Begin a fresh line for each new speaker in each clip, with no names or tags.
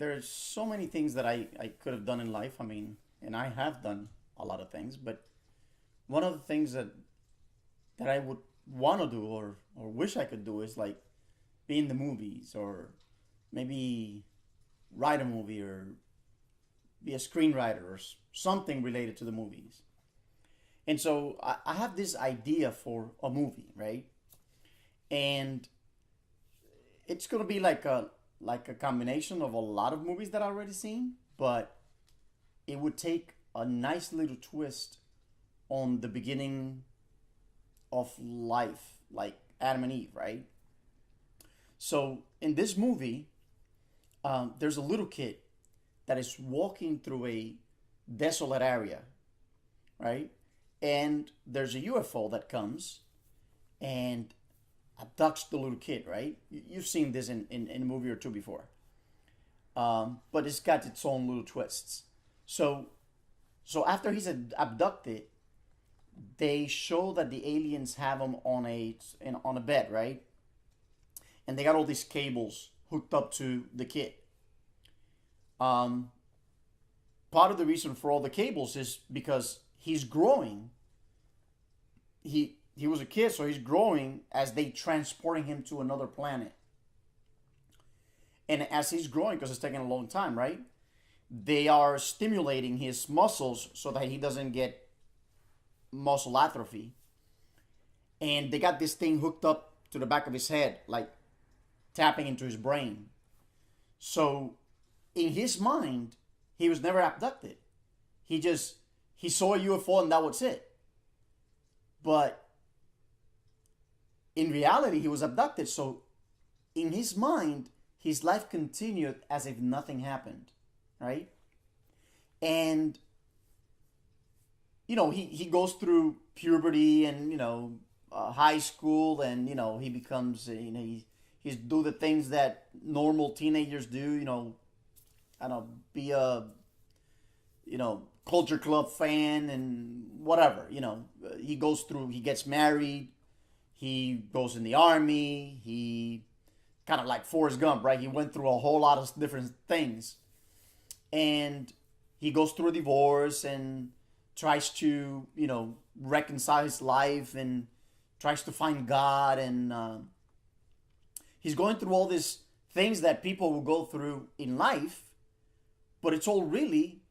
there's so many things that I could have done in life. I mean, and I have done a lot of things, but one of the things that I would want to do or wish I could do is like be in the movies or maybe write a movie or be a screenwriter or something related to the movies. And so I have this idea for a movie, right? And it's gonna be like a combination of a lot of movies that I've already seen, but it would take a nice little twist on the beginning of life, like Adam and Eve, right? So in this movie, there's a little kid that is walking through a desolate area, right? And there's a UFO that comes and abducts the little kid, right? You've seen this in a movie or two before. But it's got its own little twists. So, so after he's abducted, they show that the aliens have him on on a bed, right? And they got all these cables hooked up to the kid. Um, Part of the reason for all the cables is because he's growing. He was a kid, so he's growing as they transporting him to another planet. And as he's growing, because it's taking a long time, right? They are stimulating his muscles so that he doesn't get muscle atrophy. And they got this thing hooked up to the back of his head, like tapping into his brain. So in his mind, he was never abducted. He saw a UFO and that was it. But in reality, he was abducted. So in his mind, his life continued as if nothing happened, right? And he goes through puberty and high school, and he becomes he's do the things that normal teenagers do. I don't know, be a culture club fan and whatever. He goes through. He gets married. He goes in the army. He kind of like Forrest Gump, right? He went through a whole lot of different things, and he goes through a divorce and tries to reconcile his life and tries to find God, and he's going through all these things that people will go through in life, but it's all really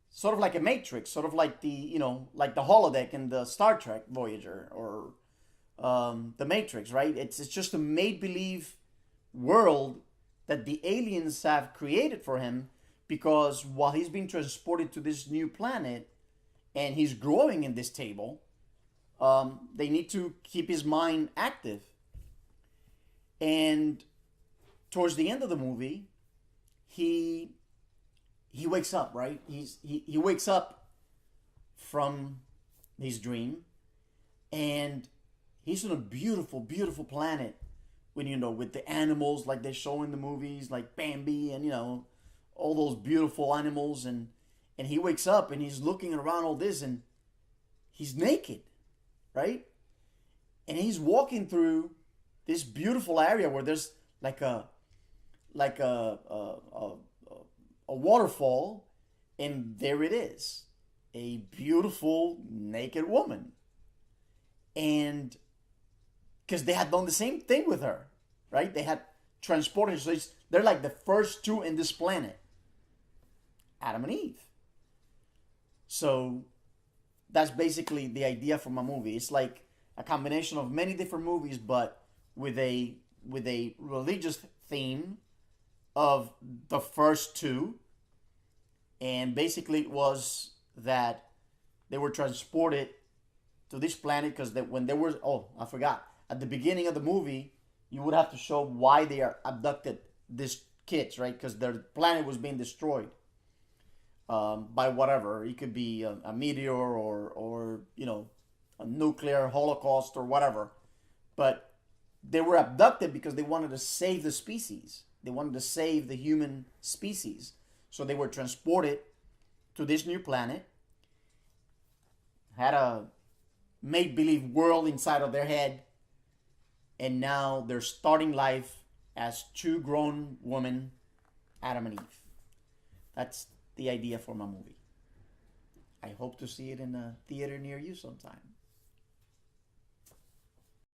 sort of like a matrix, sort of like like the holodeck in the Star Trek Voyager, or the Matrix, right? It's just a make believe world that the aliens have created for him, because while he's being transported to this new planet and he's growing in this table, they need to keep his mind active. And towards the end of the movie, he wakes up, right? He wakes up from his dream, and he's on a beautiful, beautiful planet when with the animals like they show in the movies, like Bambi and all those beautiful animals, and he wakes up and he's looking around all this, and he's naked, right? And he's walking through this beautiful area where there's like like a a, a, a waterfall, and there it is, a beautiful naked woman. And because they had done the same thing with her, right? They had transported. So they're like the first two in this planet, Adam and Eve. So that's basically the idea for my movie. It's like a combination of many different movies, but with a religious theme of the first two. And basically, it was that they were transported to this planet because when they were, oh, I forgot, at the beginning of the movie, you would have to show why they are abducted these kids, right? Because their planet was being destroyed by whatever. It could be a meteor, or a nuclear holocaust or whatever. But they were abducted because they wanted to save the species. They wanted to save the human species. So they were transported to this new planet, had a make-believe world inside of their head, and now they're starting life as two grown women Adam and Eve. That's the idea for my movie. I hope to see it in a theater near you sometime.